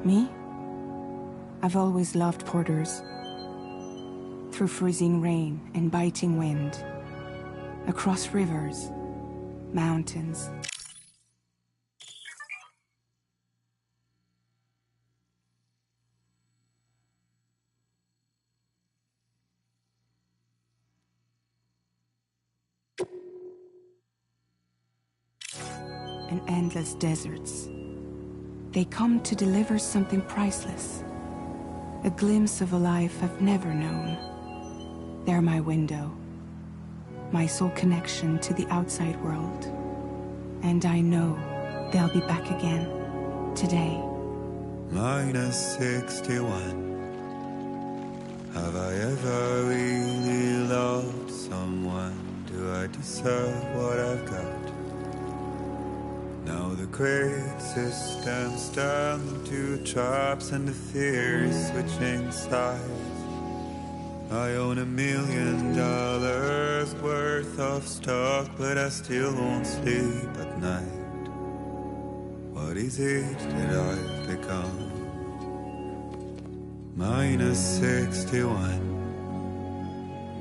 Me? I've always loved porters. Through freezing rain and biting wind. Across rivers, mountains. And endless deserts. They come to deliver something priceless. A glimpse of a life I've never known. They're my window. My sole connection to the outside world. And I know they'll be back again. Today. -61. Have I ever really loved someone? Do I deserve what I've got? Now the great systems turn into traps and the fears switching sides. I own $1 million worth of stock, but I still won't sleep at night. What is it that I've become? -61.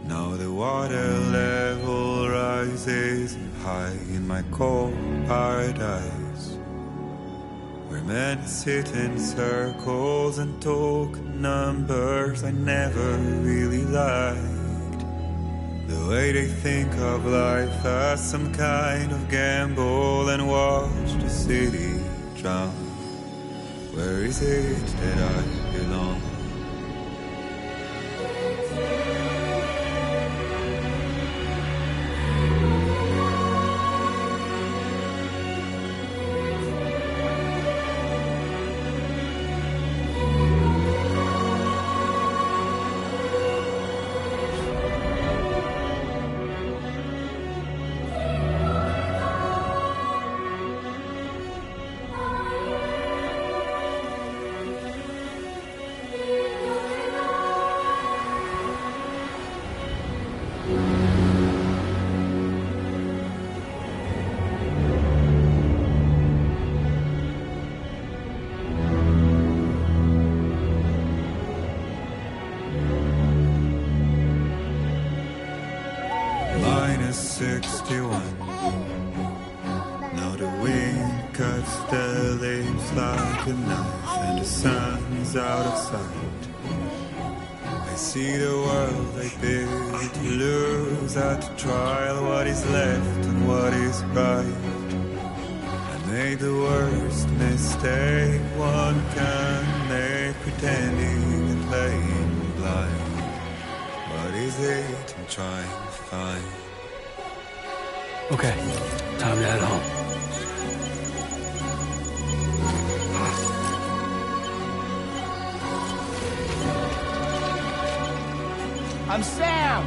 Now the water level rises high in my cold paradise, where men sit in circles and talk numbers I never really liked. The way they think of life as some kind of gamble and watch the city drown. Where is it that I belong? -61. Now the wind cuts the leaves like a knife, and the sun's out of sight. I see the world I bid to lose at the trial, what is left and what is right. I made the worst mistake one can make, pretending and playing blind. What is it I'm trying to find? Okay, time to head home. I'm Sam!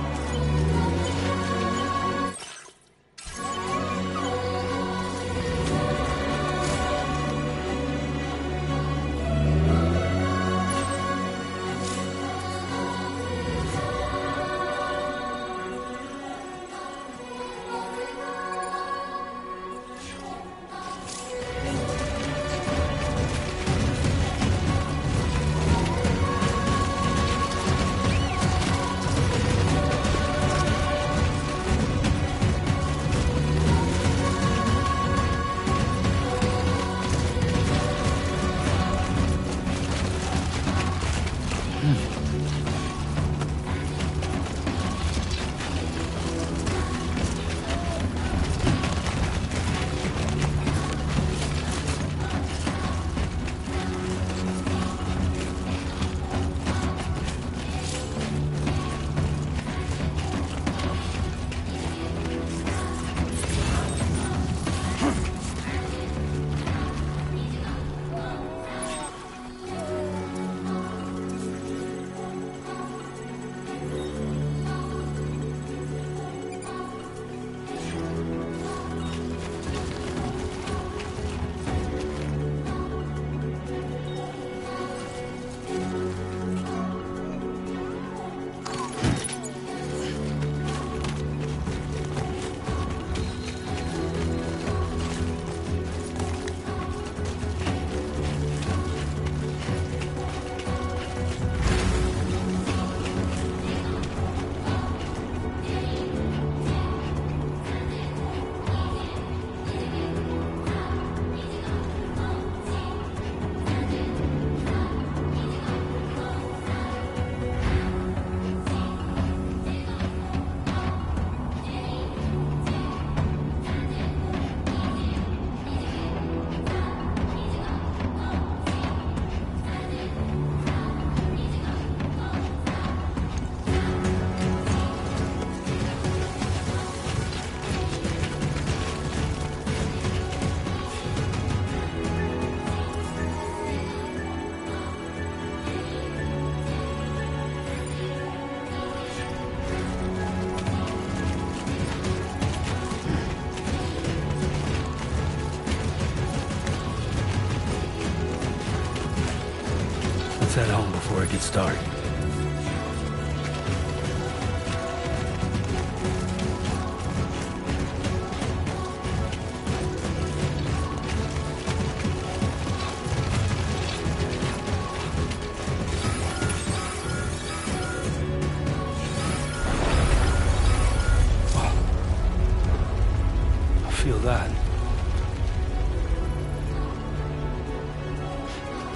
Let's head home before it gets dark. Feel that.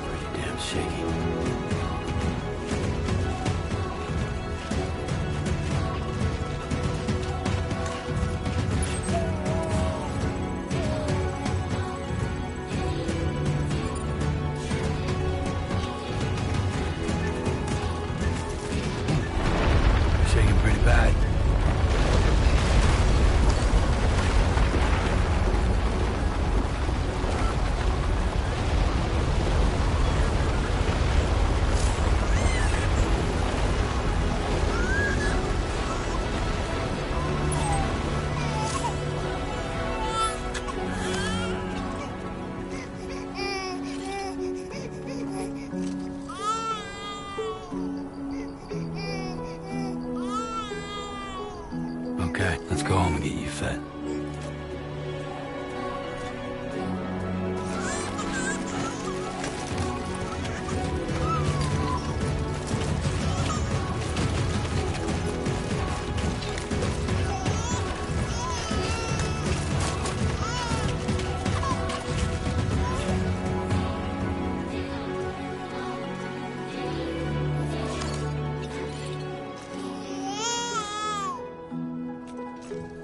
Pretty damn shaky. Shaking pretty bad. Okay, let's go home and get you fed.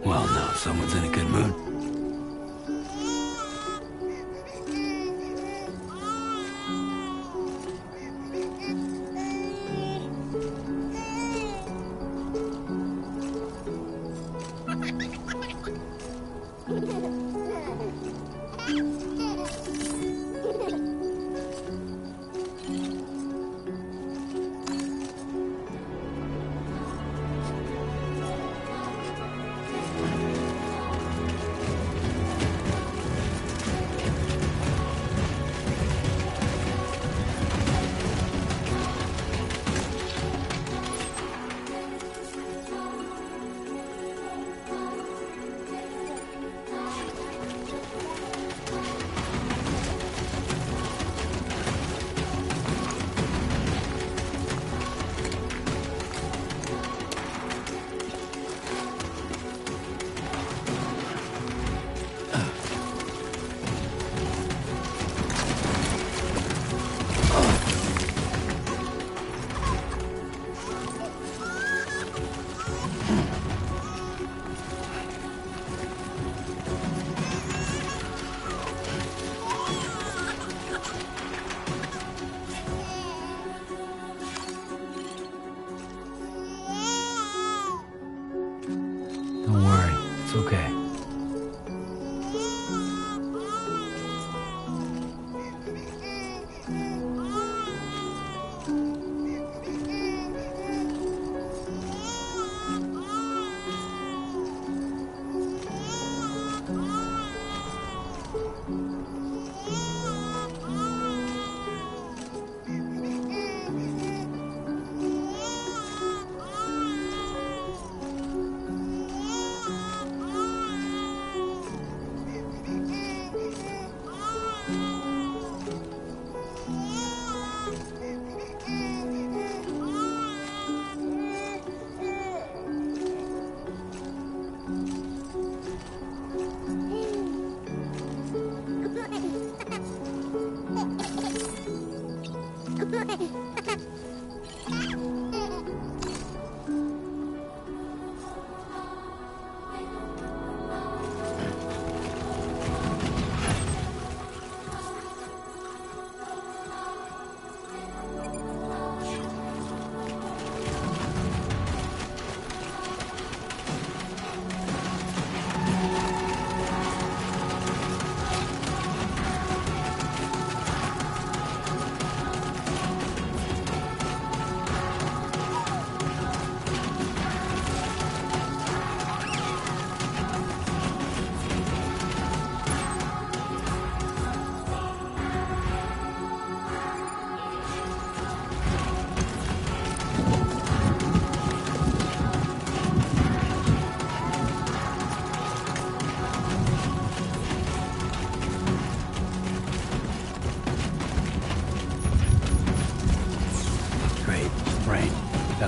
Well, now someone's in a good mood. Don't worry, it's okay.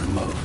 gotta move.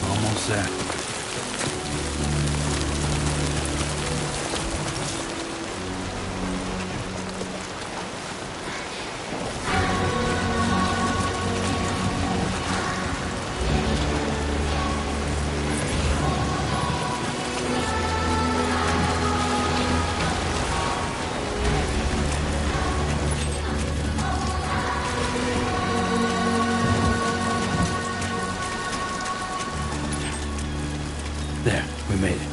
Almost there. There, we made it.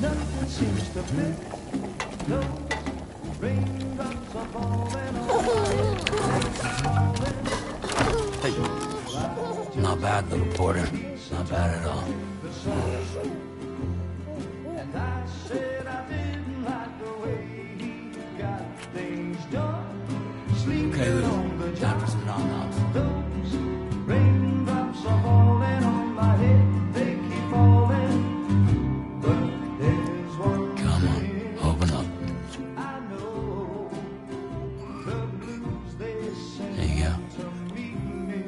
Nothing seems to fit. Those raindrops are falling on my head. Hey. Not bad, little Porter. Not bad at all. And I said I didn't like the way he got things done. Sleeping Okay, on the Lou. Time for some nom-noms. Those raindrops are falling on my head. They keep falling. But there's one Come on, thing open up. I know. The blues they send There you go. to meet me.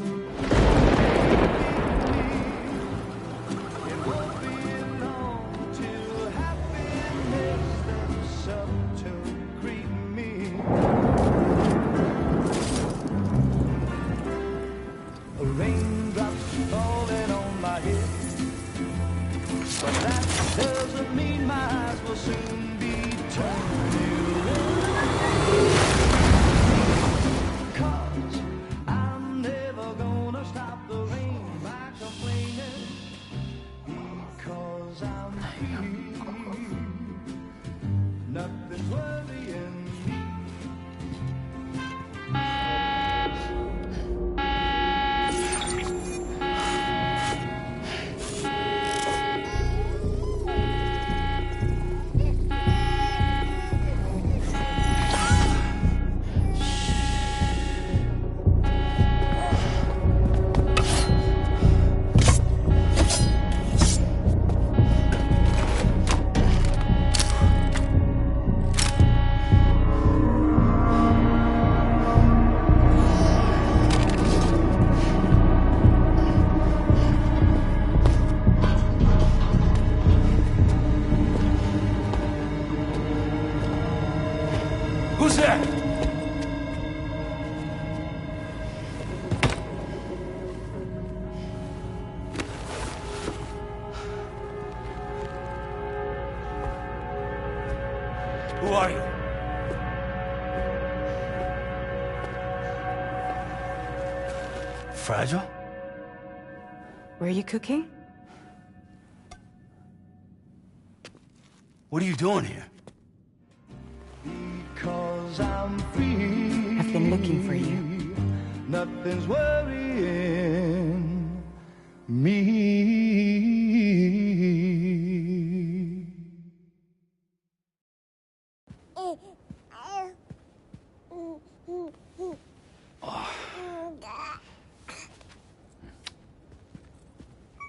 It won't be long till happiness steps up to greet me. Raindrops falling on my head, but that doesn't mean my eyes will soon be turning red. 'Cause I'm never gonna stop the rain by complaining, because I'm free. Nothing's worrying me. Who's there? Who are you? Fragile? Were you cooking? What are you doing here? Because I'm free. I've been looking for you. Nothing's worrying me.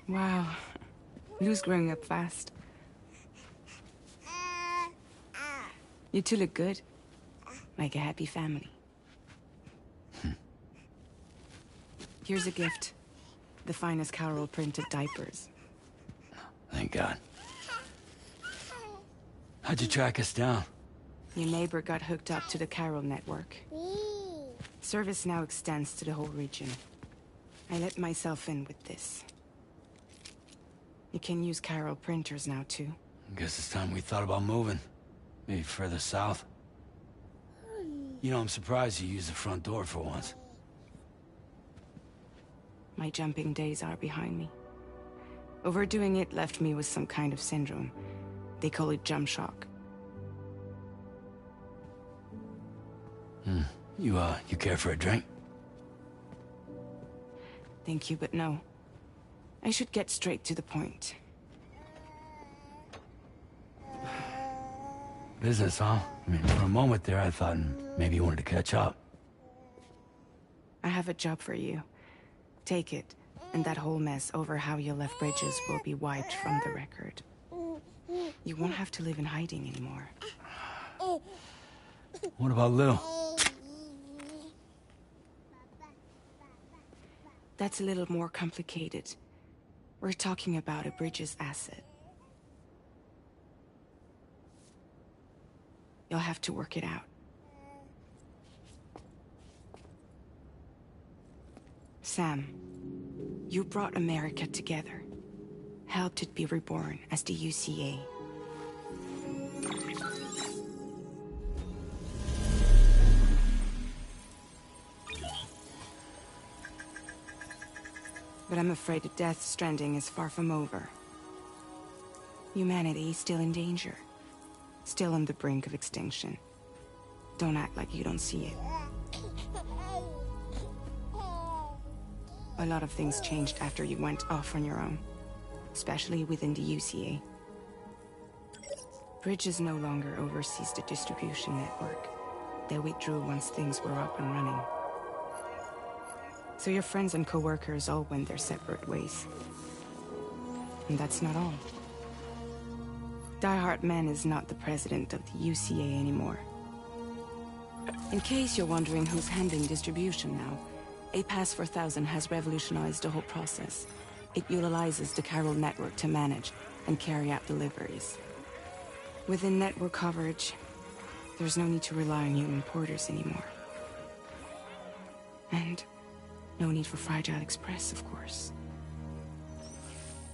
Wow. Lou's growing up fast. You two look good. Like a happy family. Here's a gift. The finest Carol printed diapers. Thank God. How'd you track us down? Your neighbor got hooked up to the Carol network. Service now extends to the whole region. I let myself in with this. You can use Carol printers now, too. Guess it's time we thought about moving. Maybe further south. You know, I'm surprised you used the front door for once. My jumping days are behind me. Overdoing it left me with some kind of syndrome. They call it jump shock. You care for a drink? Thank you, but no. I should get straight to the point. Business, huh? I mean, for a moment there, I thought maybe you wanted to catch up. I have a job for you. Take it, and that whole mess over how you left Bridges will be wiped from the record. You won't have to live in hiding anymore. What about Lou? That's a little more complicated. We're talking about a Bridges asset. You'll have to work it out. Sam, you brought America together. Helped it be reborn as the UCA. But But I'm afraid that Death Stranding is far from over. Humanity is still in danger. Still on the brink of extinction. Don't act like you don't see it. A lot of things changed after you went off on your own. Especially within the UCA. Bridges no longer oversees the distribution network. They withdrew once things were up and running. So your friends and co-workers all went their separate ways. And that's not all. Die Hard Man is not the president of the UCA anymore. In case you're wondering who's handling distribution now, A Pass 4000 has revolutionized the whole process. It utilizes the chiral network to manage and carry out deliveries. Within network coverage, there's no need to rely on human porters anymore. And no need for Fragile Express, of course.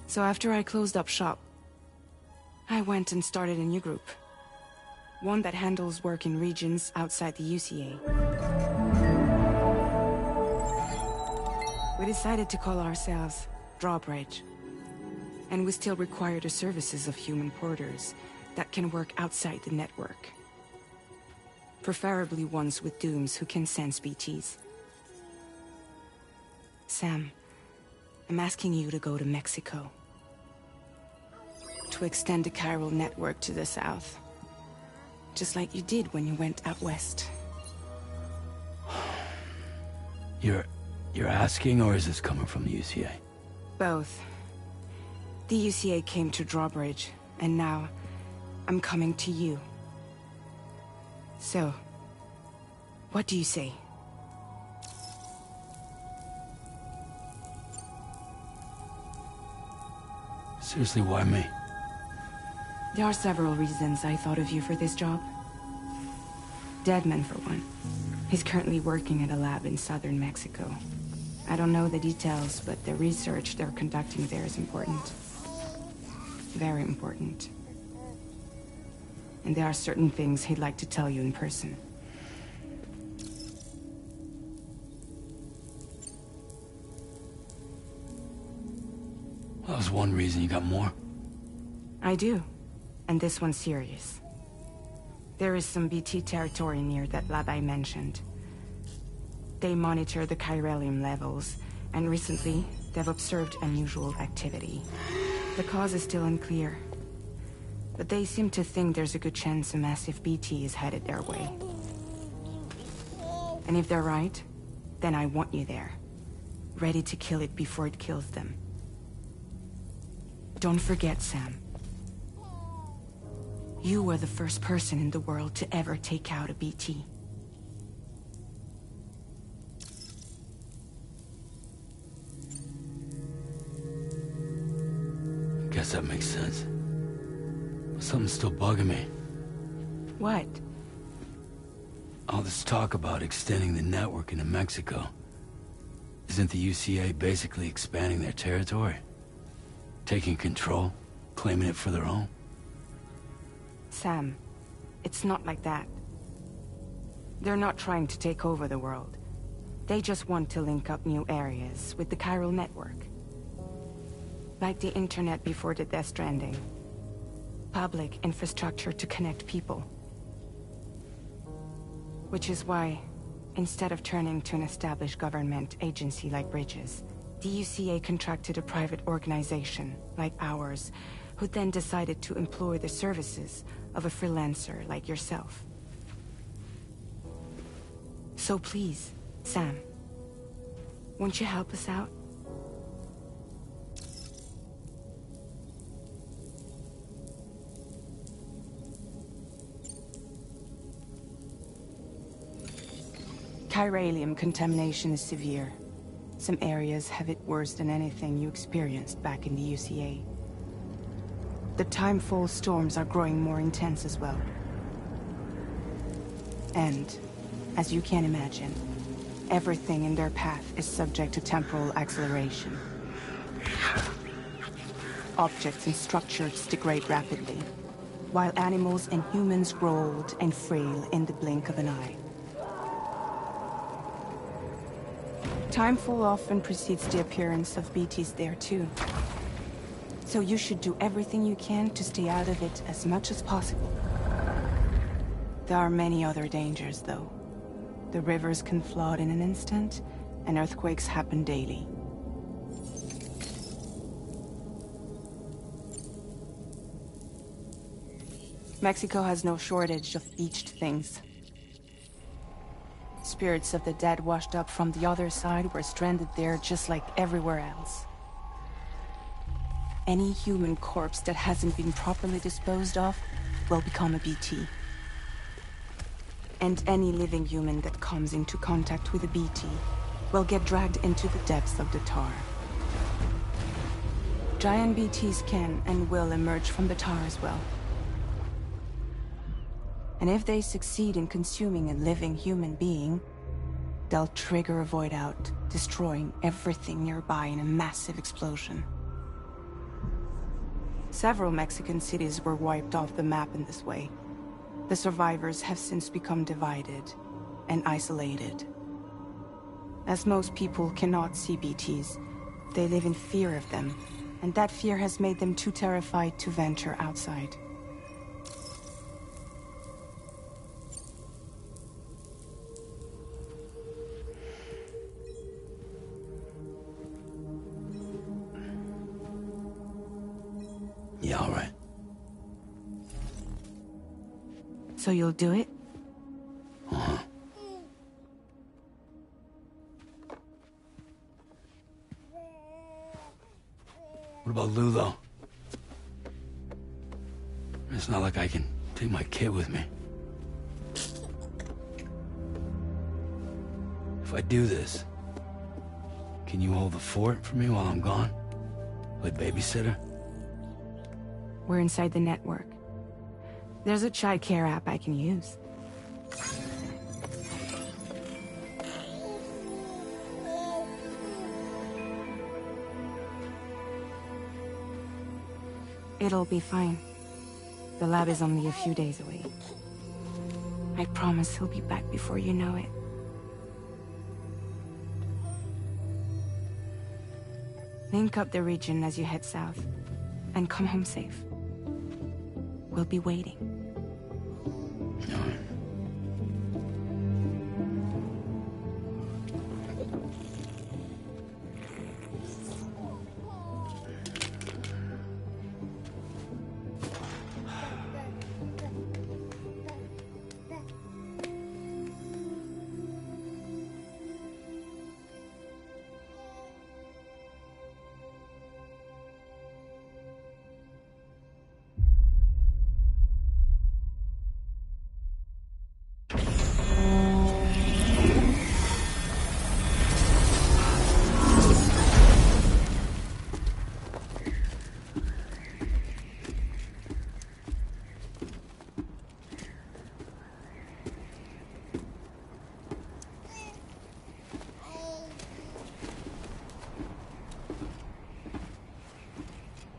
So after I closed up shop, I went and started a new group. One that handles work in regions outside the UCA. We decided to call ourselves Drawbridge. And we still require the services of human porters that can work outside the network. Preferably ones with dooms who can sense BTs. Sam, I'm asking you to go to Mexico. To extend the chiral network to the south. Just like you did when you went out west. You're asking, or is this coming from the UCA? Both. The UCA came to Drawbridge, and now I'm coming to you. So, what do you say? Seriously, why me? There are several reasons I thought of you for this job. Deadman, for one. He's currently working at a lab in southern Mexico. I don't know the details, but the research they're conducting there is important. Very important. And there are certain things he'd like to tell you in person. That was one reason. You got more? I do. And this one's serious. There is some BT territory near that lab I mentioned. They monitor the chiralium levels, and recently, they've observed unusual activity. The cause is still unclear, but they seem to think there's a good chance a massive BT is headed their way. And if they're right, then I want you there, ready to kill it before it kills them. Don't forget, Sam. You were the first person in the world to ever take out a BT. Guess that makes sense. But something's still bugging me. What? All this talk about extending the network into Mexico. Isn't the UCA basically expanding their territory? Taking control? Claiming it for their own? Sam, it's not like that. They're not trying to take over the world. They just want to link up new areas with the chiral network. Like the internet before the Death Stranding. Public infrastructure to connect people. Which is why, instead of turning to an established government agency like Bridges, the UCA contracted a private organization, like ours, who then decided to employ the services of a freelancer like yourself. So please, Sam, won't you help us out? Chiralium contamination is severe. Some areas have it worse than anything you experienced back in the UCA. The timefall storms are growing more intense as well. And, as you can imagine, everything in their path is subject to temporal acceleration. Objects and structures degrade rapidly, while animals and humans grow old and frail in the blink of an eye. Timefall often precedes the appearance of BTs there too. So you should do everything you can to stay out of it as much as possible. There are many other dangers, though. The rivers can flood in an instant, and earthquakes happen daily. Mexico has no shortage of beached things. Spirits of the dead washed up from the other side were stranded there just like everywhere else. Any human corpse that hasn't been properly disposed of will become a BT. And any living human that comes into contact with a BT will get dragged into the depths of the tar. Giant BTs can and will emerge from the tar as well. And if they succeed in consuming a living human being, they'll trigger a void out, destroying everything nearby in a massive explosion. Several Mexican cities were wiped off the map in this way. The survivors have since become divided and isolated. As most people cannot see BTs, they live in fear of them, and that fear has made them too terrified to venture outside. Yeah, all right. So you'll do it? Uh-huh. What about Lou, though? It's not like I can take my kid with me. If I do this, can you hold the fort for me while I'm gone? Play babysitter? We're inside the network. There's a child care app I can use. It'll be fine. The lab is only a few days away. I promise he'll be back before you know it. Link up the region as you head south, and come home safe. We'll be waiting. All right.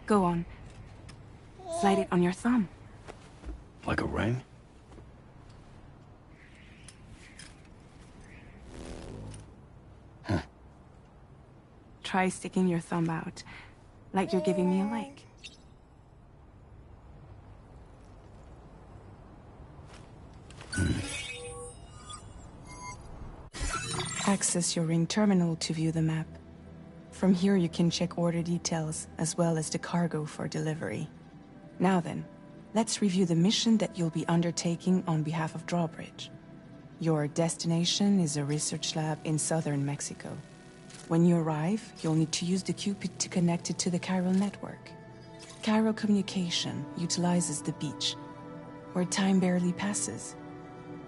Go on. Slide it on your thumb. Like a ring? Huh. Try sticking your thumb out, like you're giving me a like. Access your ring terminal to view the map. From here you can check order details, as well as the cargo for delivery. Now then, let's review the mission that you'll be undertaking on behalf of Drawbridge. Your destination is a research lab in southern Mexico. When you arrive, you'll need to use the Cupid to connect it to the chiral network. Chiral communication utilizes the beach, where time barely passes.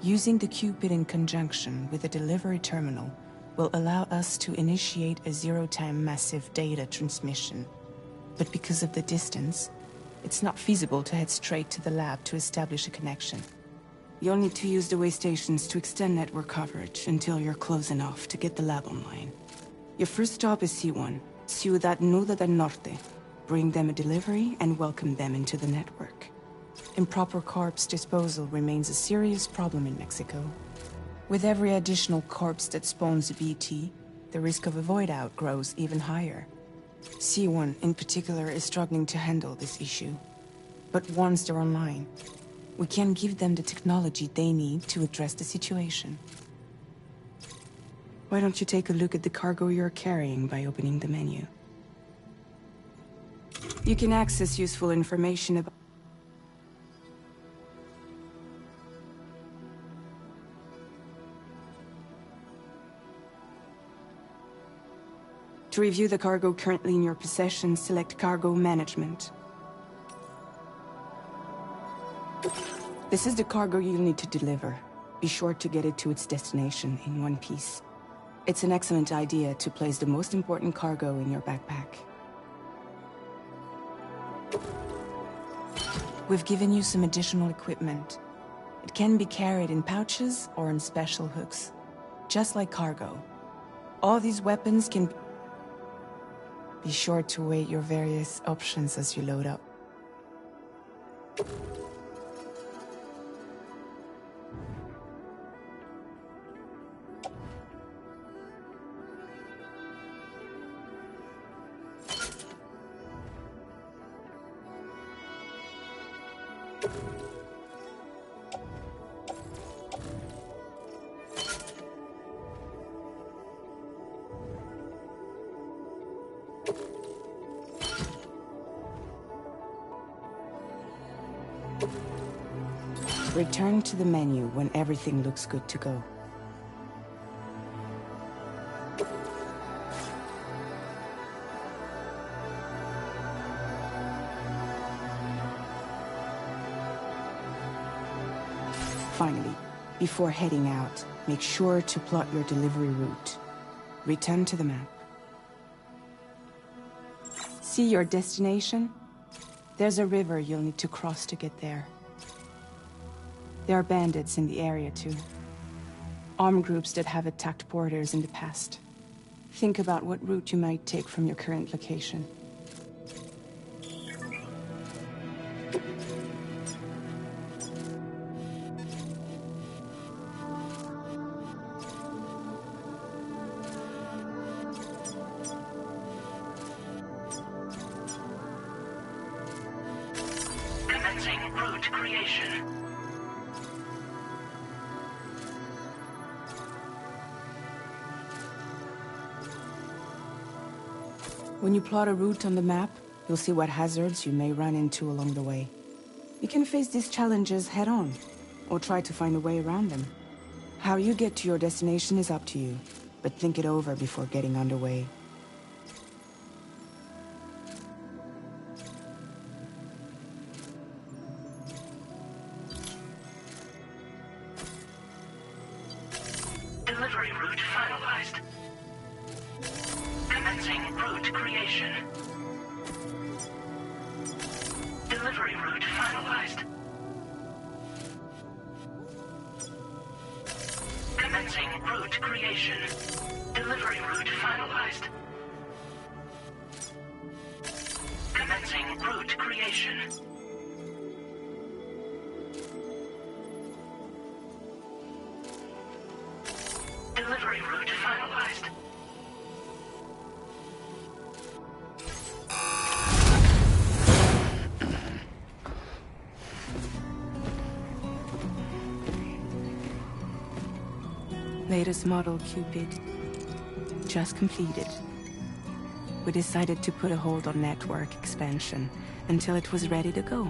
Using the Cupid in conjunction with the delivery terminal will allow us to initiate a zero-time massive data transmission. But because of the distance, it's not feasible to head straight to the lab to establish a connection. You'll need to use the way stations to extend network coverage until you're close enough to get the lab online. Your first stop is C1, Ciudad Nuda del Norte. Bring them a delivery and welcome them into the network. Improper corpse disposal remains a serious problem in Mexico. With every additional corpse that spawns a BT, the risk of a void out grows even higher. C1 in particular is struggling to handle this issue. But once they're online, we can give them the technology they need to address the situation. Why don't you take a look at the cargo you're carrying by opening the menu? You can access useful information about... To review the cargo currently in your possession, select Cargo Management. This is the cargo you'll need to deliver. Be sure to get it to its destination in one piece. It's an excellent idea to place the most important cargo in your backpack. We've given you some additional equipment. It can be carried in pouches or in special hooks, just like cargo. All these weapons can be sure to weigh your various options as you load up. Return to the menu when everything looks good to go. Finally, before heading out, make sure to plot your delivery route. Return to the map. See your destination? There's a river you'll need to cross to get there. There are bandits in the area too. Armed groups that have attacked borders in the past. Think about what route you might take from your current location. Commencing route creation. When you plot a route on the map, you'll see what hazards you may run into along the way. You can face these challenges head-on, or try to find a way around them. How you get to your destination is up to you, but think it over before getting underway. Delivery route finalized. Commencing route creation. Delivery route finalized. Commencing route creation. Delivery route finalized. Commencing route creation. Delivery route finalized. Latest model Cupid. Just completed. We decided to put a hold on network expansion until it was ready to go.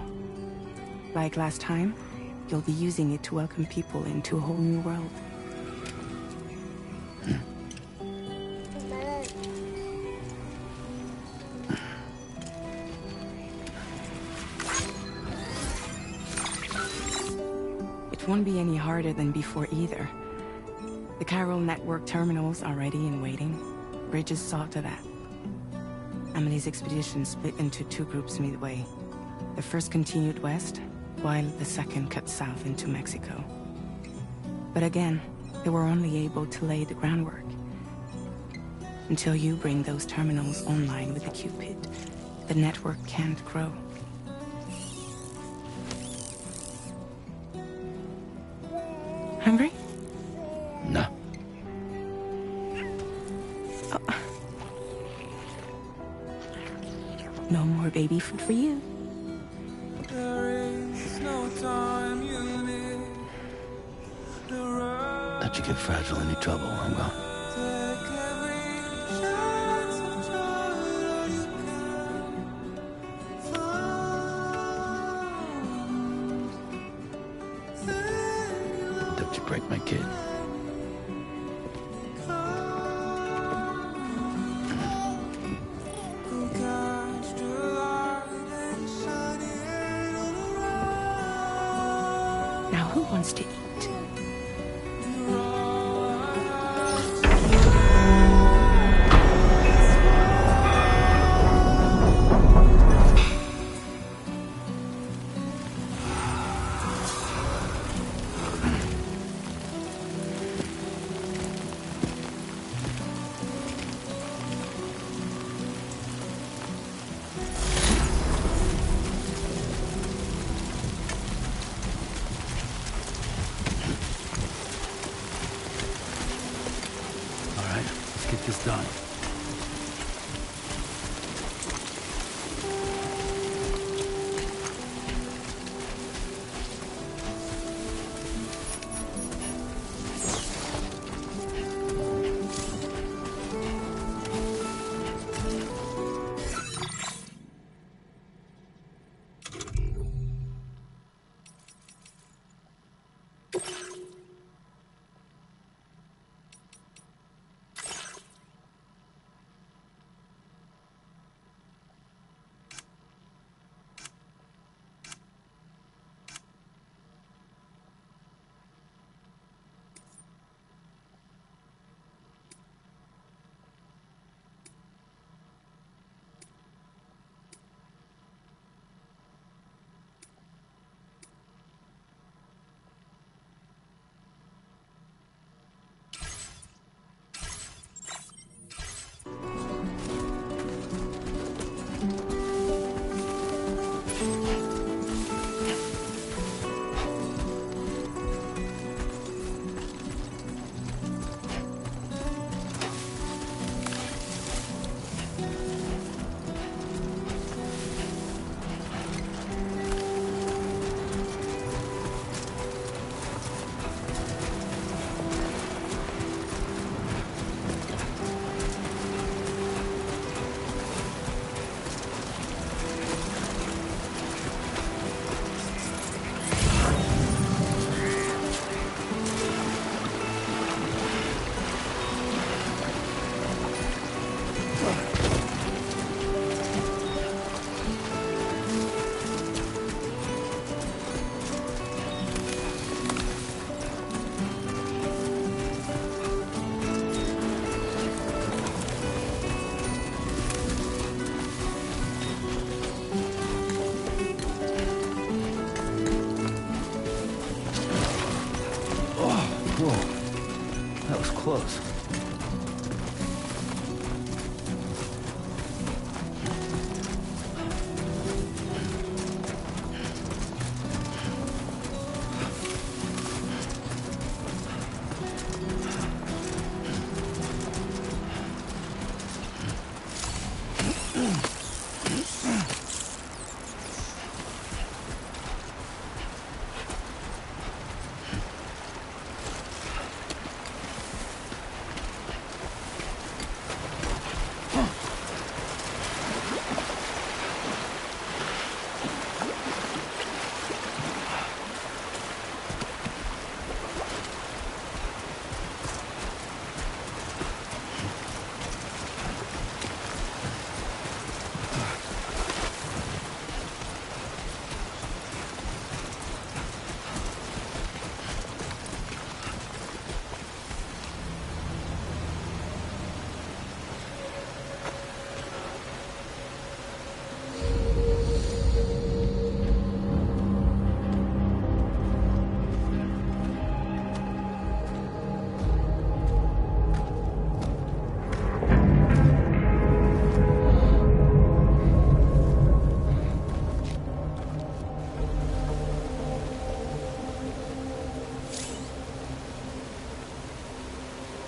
Like last time, you'll be using it to welcome people into a whole new world. It won't be any harder than before either. The chiral network terminals are ready and waiting. Bridges saw to that. Emily's expedition split into two groups midway. The first continued west, while the second cut south into Mexico. But again, they were only able to lay the groundwork. Until you bring those terminals online with the Cupid, the network can't grow. Hungry? No. No more baby food for you. Let you get fragile any trouble, I will. Don't you break my kid. Now who wants to eat? Let's get this done. Whoa, that was close.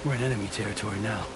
We're in enemy territory now.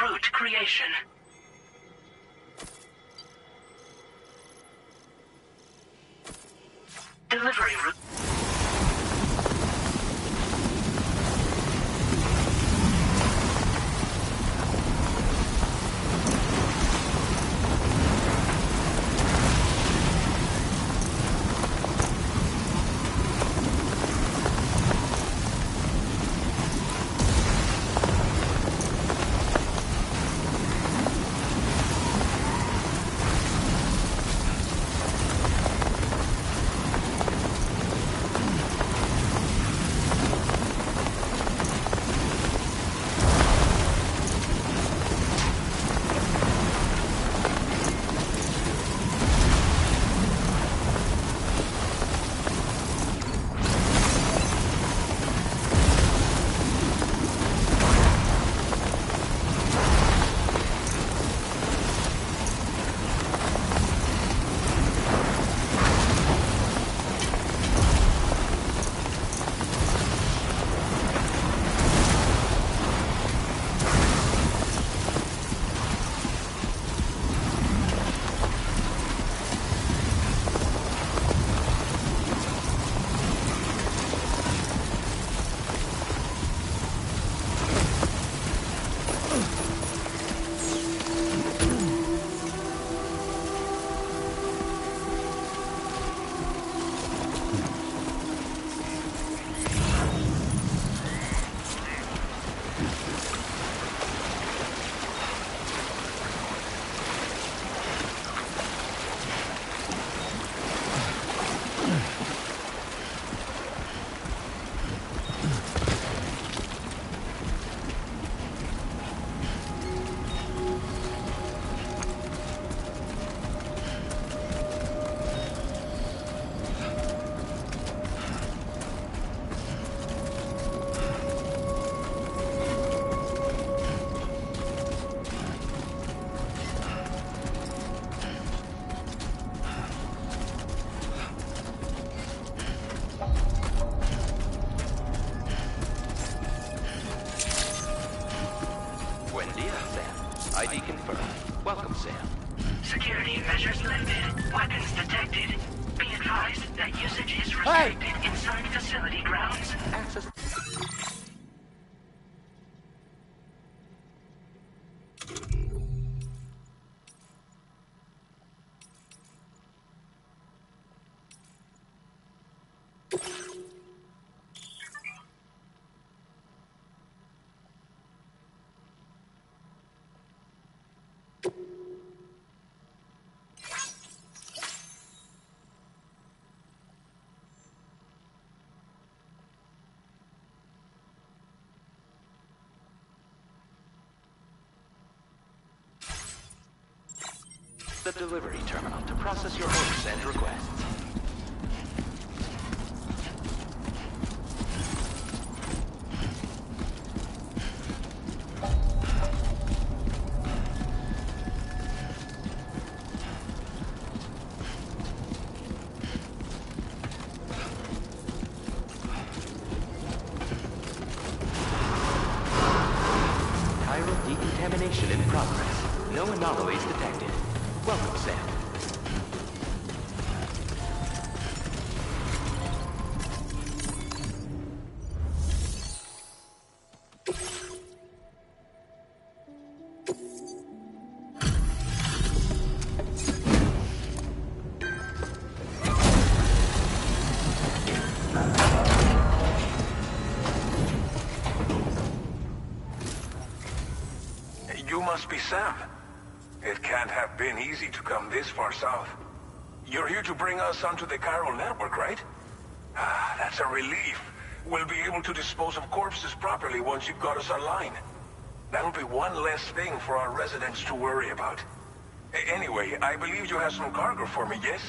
Route creation. Delivery route. Anomaly confirmed. Welcome, Sam. Security measures lifted. Weapons detected. Be advised that usage is restricted inside facility grounds. Access... The delivery terminal to process your orders and requests. Chiral decontamination in progress. No anomalies detected. Welcome, Sam. You must be Sam. It can't have been easy to come this far south. You're here to bring us onto the chiral network, right? Ah, that's a relief. We'll be able to dispose of corpses properly once you've got us online. That'll be one less thing for our residents to worry about. Anyway, I believe you have some cargo for me, yes?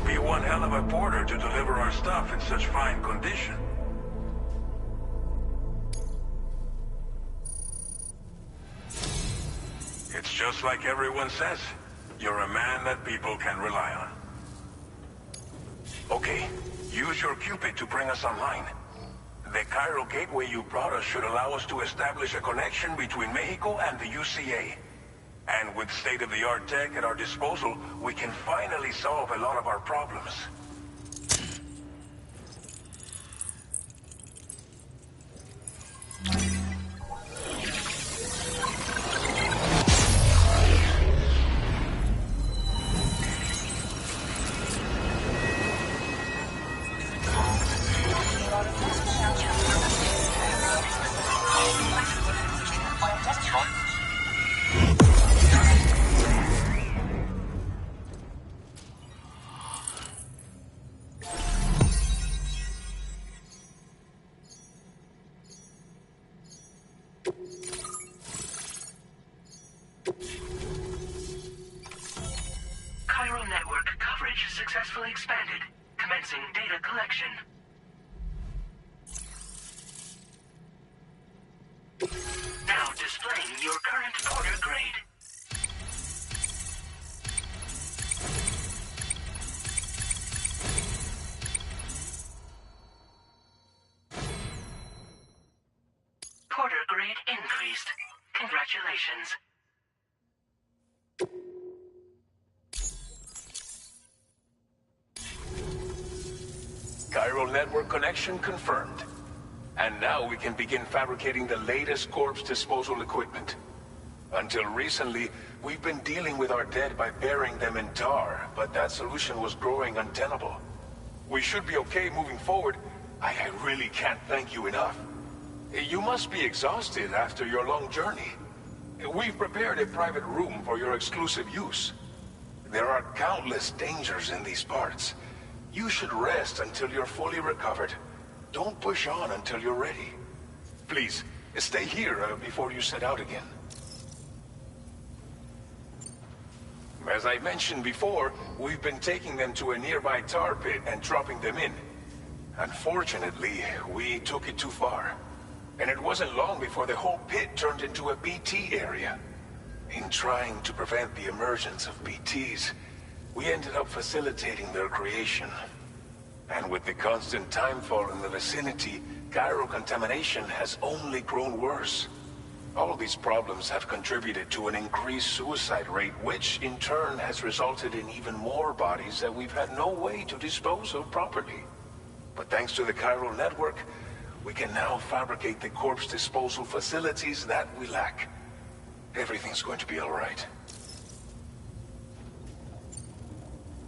Be one hell of a porter to deliver our stuff in such fine condition. It's just like everyone says. You're a man that people can rely on. Okay, use your Cupid to bring us online. The chiral gateway you brought us should allow us to establish a connection between Mexico and the UCA. And with state-of-the-art tech at our disposal, we can finally solve a lot of our problems. Chiral network coverage successfully expanded. Commencing data collection. Now displaying your current porter grade. Porter grade increased. Congratulations. Chiral network connection confirmed. And now we can begin fabricating the latest corpse disposal equipment. Until recently, we've been dealing with our dead by burying them in tar, but that solution was growing untenable. We should be okay moving forward. I really can't thank you enough. You must be exhausted after your long journey. We've prepared a private room for your exclusive use. There are countless dangers in these parts. You should rest until you're fully recovered. Don't push on until you're ready. Please, stay here before you set out again. As I mentioned before, we've been taking them to a nearby tar pit and dropping them in. Unfortunately, we took it too far. And it wasn't long before the whole pit turned into a BT area. In trying to prevent the emergence of BTs, we ended up facilitating their creation. And with the constant timefall in the vicinity, gyro contamination has only grown worse. All these problems have contributed to an increased suicide rate, which in turn has resulted in even more bodies that we've had no way to dispose of properly. But thanks to the chiral network, we can now fabricate the corpse disposal facilities that we lack. Everything's going to be all right.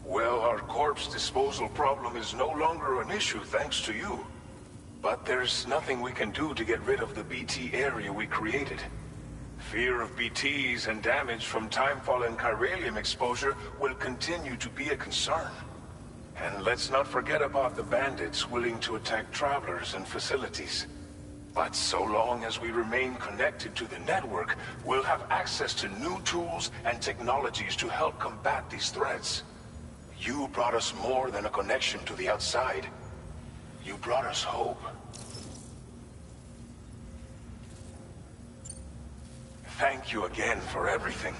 Well, our corpse disposal problem is no longer an issue thanks to you. But there's nothing we can do to get rid of the BT area we created. Fear of BTs and damage from timefall and chiralium exposure will continue to be a concern. And let's not forget about the bandits willing to attack travelers and facilities. But so long as we remain connected to the network, we'll have access to new tools and technologies to help combat these threats. You brought us more than a connection to the outside. You brought us hope. Thank you again for everything.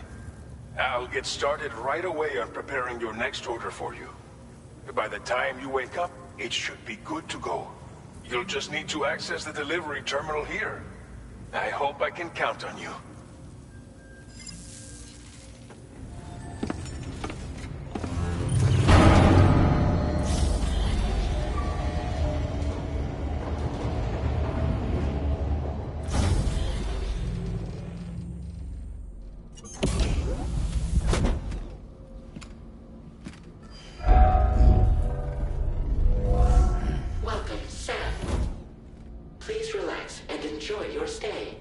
I'll get started right away on preparing your next order for you. By the time you wake up, it should be good to go. You'll just need to access the delivery terminal here. I hope I can count on you. Welcome, Sam. Please relax and enjoy your stay.